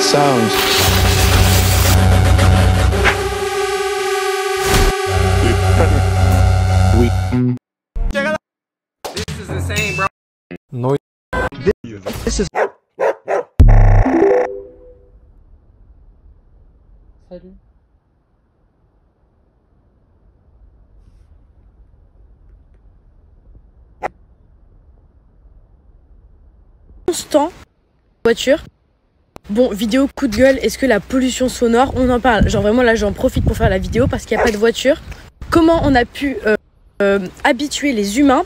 Sound. We. This is insane, bro. No. This is. Salut. Constant voiture. Bon, vidéo coup de gueule, est-ce que la pollution sonore, on en parle, genre vraiment là j'en profite pour faire la vidéo parce qu'il n'y a pas de voiture. Comment on a pu habituer les humains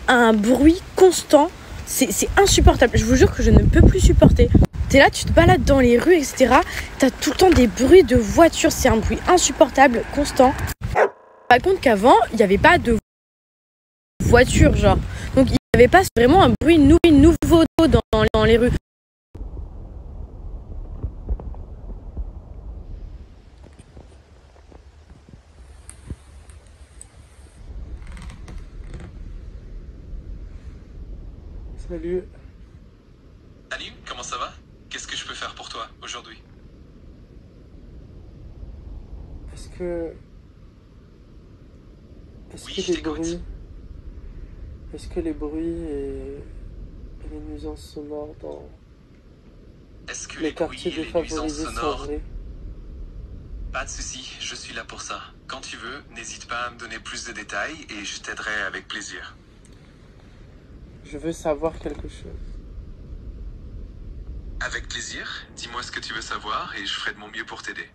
à un bruit constant, c'est insupportable, je vous jure que je ne peux plus supporter. T'es là, tu te balades dans les rues, etc. T'as tout le temps des bruits de voitures, c'est un bruit insupportable, constant. Par contre qu'avant, il n'y avait pas de voiture, genre. Donc il n'y avait pas vraiment un bruit nouveau dans les rues. Salut. Salut, comment ça va? Qu'est-ce que je peux faire pour toi aujourd'hui? Est-ce que Oui, je t'écoute. Est-ce que les bruits et les nuisances sonores dans Est-ce que les les bruits quartiers et les nuisances défavorisés sont sonores... vrais? Pas de souci, je suis là pour ça. Quand tu veux, n'hésite pas à me donner plus de détails et je t'aiderai avec plaisir. Je veux savoir quelque chose. Avec plaisir, dis-moi ce que tu veux savoir et je ferai de mon mieux pour t'aider.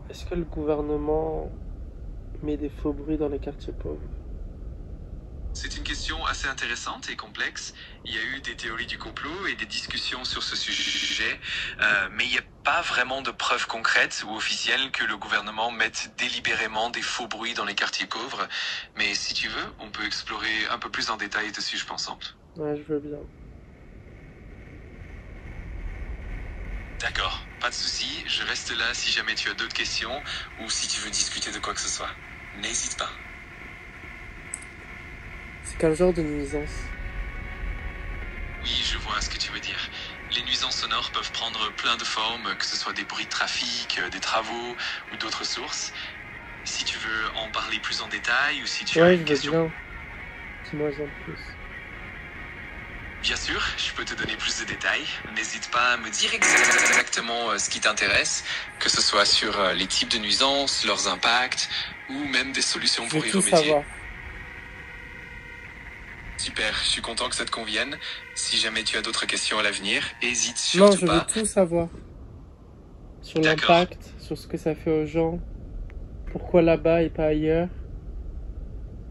Est-ce que le gouvernement met des faux bruits dans les quartiers pauvres? C'est une question assez intéressante et complexe. Il y a eu des théories du complot et des discussions sur ce sujet, mais il n'y a pas vraiment de preuves concrètes ou officielles que le gouvernement mette délibérément des faux bruits dans les quartiers pauvres. Mais si tu veux, on peut explorer un peu plus en détail dessus, je pense ensemble. Ouais, je veux bien. D'accord, pas de souci. Je reste là si jamais tu as d'autres questions ou si tu veux discuter de quoi que ce soit. N'hésite pas. C'est quel genre de nuisance? Oui, je vois ce que tu veux dire. Les nuisances sonores peuvent prendre plein de formes, que ce soit des bruits de trafic, des travaux ou d'autres sources. Si tu veux en parler plus en détail ou si tu as Ouais, une je veux question... bien. Dis-moi en plus. Bien sûr, je peux te donner plus de détails. N'hésite pas à me dire exactement ce qui t'intéresse, que ce soit sur les types de nuisances, leurs impacts ou même des solutions Je pour veux y tout remédier. savoir. Super, je suis content que ça te convienne. Si jamais tu as d'autres questions à l'avenir, hésite Non, surtout je veux pas. tout savoir. Sur D'accord. l'impact, sur ce que ça fait aux gens. Pourquoi là-bas et pas ailleurs?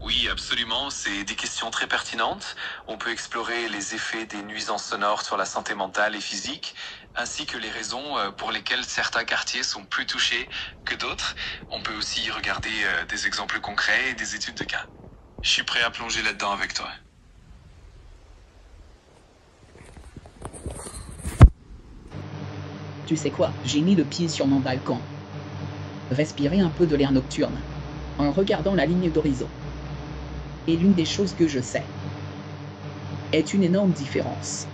Oui, absolument, c'est des questions très pertinentes. On peut explorer les effets des nuisances sonores sur la santé mentale et physique, ainsi que les raisons pour lesquelles certains quartiers sont plus touchés que d'autres. On peut aussi regarder des exemples concrets et des études de cas. Je suis prêt à plonger là-dedans avec toi. Tu sais quoi, j'ai mis le pied sur mon balcon. Respirer un peu de l'air nocturne, en regardant la ligne d'horizon. Et l'une des choses que je sais est une énorme différence.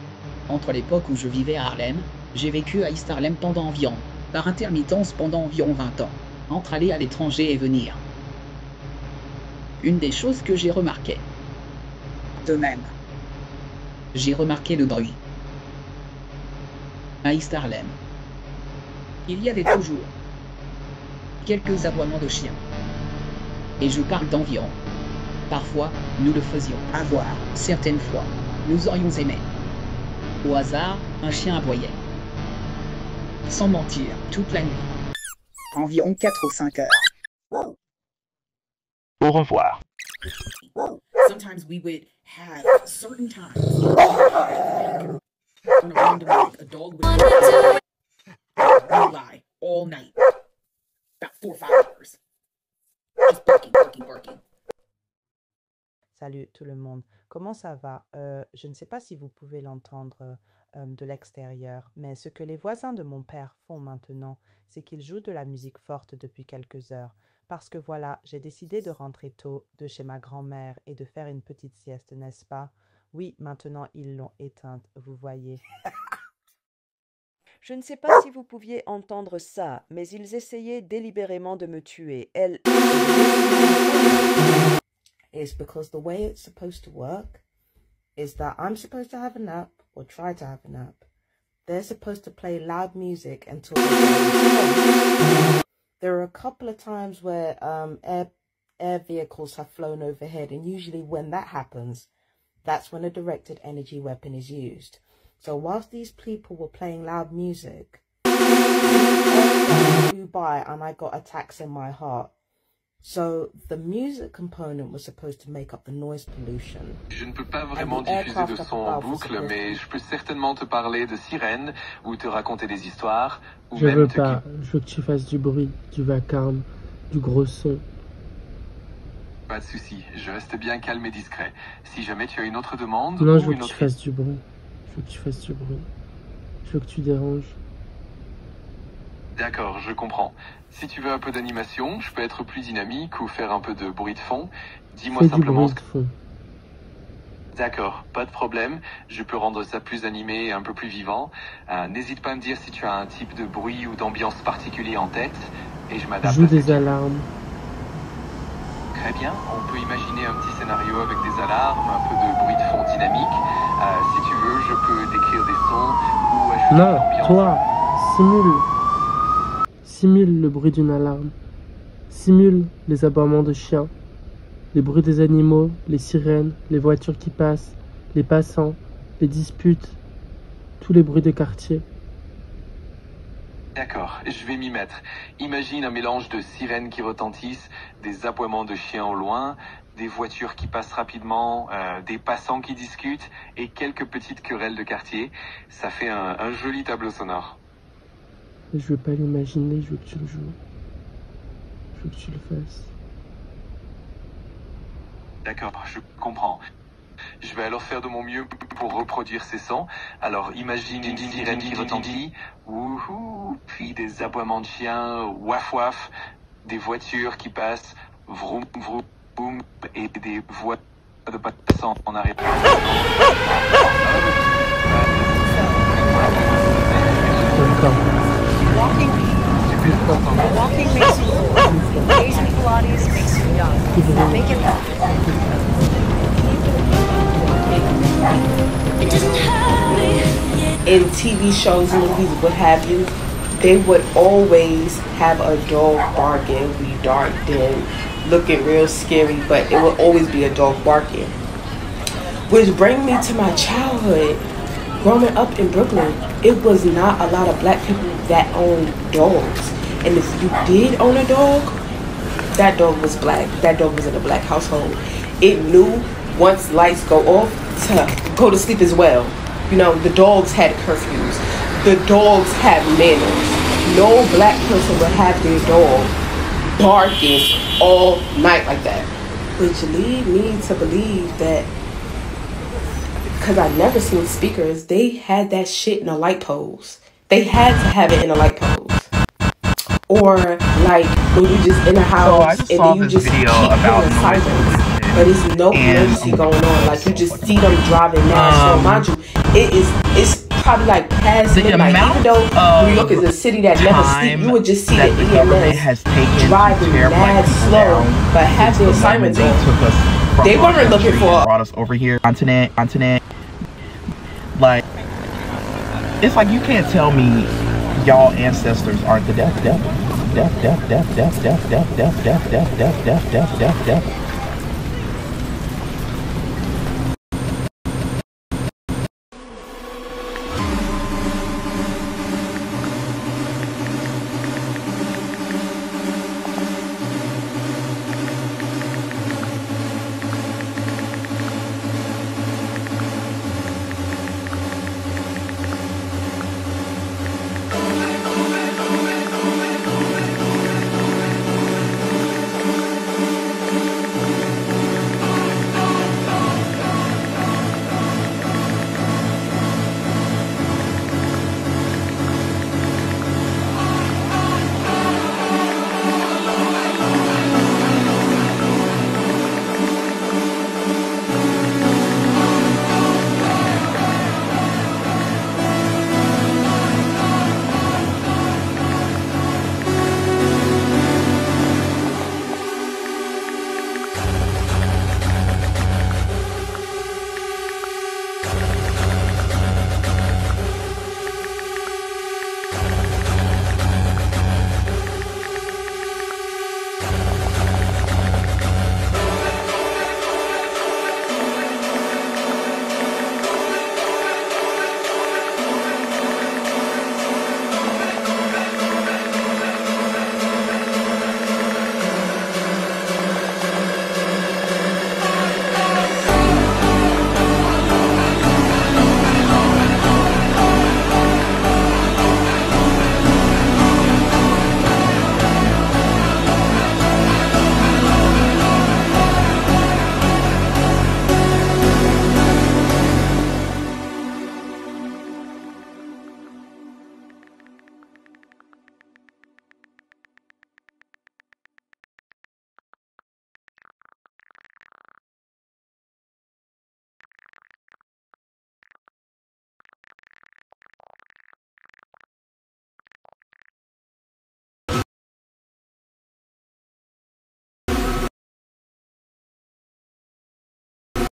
Entre l'époque où je vivais à Harlem, j'ai vécu à East Harlem pendant environ, par intermittence pendant environ 20 ans, entre aller à l'étranger et venir. Une des choses que j'ai remarquées. De même, j'ai remarqué le bruit. À East Harlem, il y avait toujours quelques aboiements de chiens. Et je parle d'environ. Parfois, nous le faisions avoir. Certaines fois, nous aurions aimé. Au hasard, un chien aboyait. Sans mentir, toute la nuit. Environ 4 ou 5 heures. Au revoir. Sometimes we would have certain times on a random night, a dog would lie all night, about 4 or 5 hours, just barking. Salut tout le monde, comment ça va? Je ne sais pas si vous pouvez l'entendre de l'extérieur, mais ce que les voisins de mon père font maintenant, c'est qu'ils jouent de la musique forte depuis quelques heures. Parce que voilà, j'ai décidé de rentrer tôt de chez ma grand-mère et de faire une petite sieste, n'est-ce pas? Oui, maintenant ils l'ont éteinte, vous voyez. Je ne sais pas si vous pouviez entendre ça, mais ils essayaient délibérément de me tuer. Elle... It's because the way it's supposed to work is that I'm supposed to have a nap or try to have a nap. They're supposed to play loud music until they get. There are a couple of times where air vehicles have flown overhead, and usually when that happens, that's when a directed energy weapon is used. So whilst these people were playing loud music, I flew by and I got attacks in my heart. So the music component was supposed to make up the noise pollution. Je ne peux pas vraiment diffuser de son en boucle, mais je peux certainement te parler de sirènes ou te raconter des histoires. Ou Je même veux te pas, je veux que tu fasses du bruit, du vacarme, du gros son. Pas de souci, je reste bien calme et discret. Si jamais tu as une autre demande Non, ou je veux une que autre... tu fasses du bruit. Je veux que tu fasses du bruit. Je veux que tu déranges. D'accord, je comprends. Si tu veux un peu d'animation, je peux être plus dynamique ou faire un peu de bruit de fond. Dis-moi Fais du simplement bruit ce de que... fond. D'accord, pas de problème. Je peux rendre ça plus animé et un peu plus vivant. N'hésite pas à me dire si tu as un type de bruit ou d'ambiance particulier en tête et je m'adapte. Joue des alarmes. Très bien, on peut imaginer un petit scénario avec des alarmes, un peu de bruit de fond dynamique. Si tu veux, je peux décrire des sons ou ajouter Non, une ambiance. toi, simule. Simule le bruit d'une alarme. Simule les aboiements de chiens. Les bruits des animaux, les sirènes, les voitures qui passent, les passants, les disputes, tous les bruits de quartier. D'accord, je vais m'y mettre. Imagine un mélange de sirènes qui retentissent, des aboiements de chiens au loin, des voitures qui passent rapidement, des passants qui discutent et quelques petites querelles de quartier. Ça fait un joli tableau sonore. Je veux pas l'imaginer, je veux que tu le joues. Je veux que tu le fasses. D'accord, je comprends. Je vais alors faire de mon mieux pour reproduire ces sons. Alors imagine une sirène qui retentit, wouhou, puis des aboiements de chiens, waf waf, des voitures qui passent, vroom vroom, vroom, et des voix de passants en arrière. Walking makes you old. Asian Pilates makes you young. Make it In TV shows, movies, what have you, they would always have a dog barking. It would be dark, dim, looking real scary, but it would always be a dog barking. Which brings me to my childhood. Growing up in Brooklyn, it was not a lot of black people that owned dogs. And if you did own a dog, that dog was black. That dog was in a black household. It knew once lights go off to go to sleep as well. You know, the dogs had curfews. The dogs had manners. No black person would have their dog barking all night like that. Which lead me to believe that, because I never seen speakers, they had that shit in a light pose. They had to have it in a light pose. Or like when you just in a house and then you just keep hearing sirens, but there's no emergency going on. Like you just see them driving mad slow. Mind you, it's probably like past midnight. Even though New York is a city that never sleeps, you would just see the EMS driving mad slow, but have their sirens on. They weren't looking for. Brought us over here, continent. Like, it's like you can't tell me y'all ancestors aren't the death.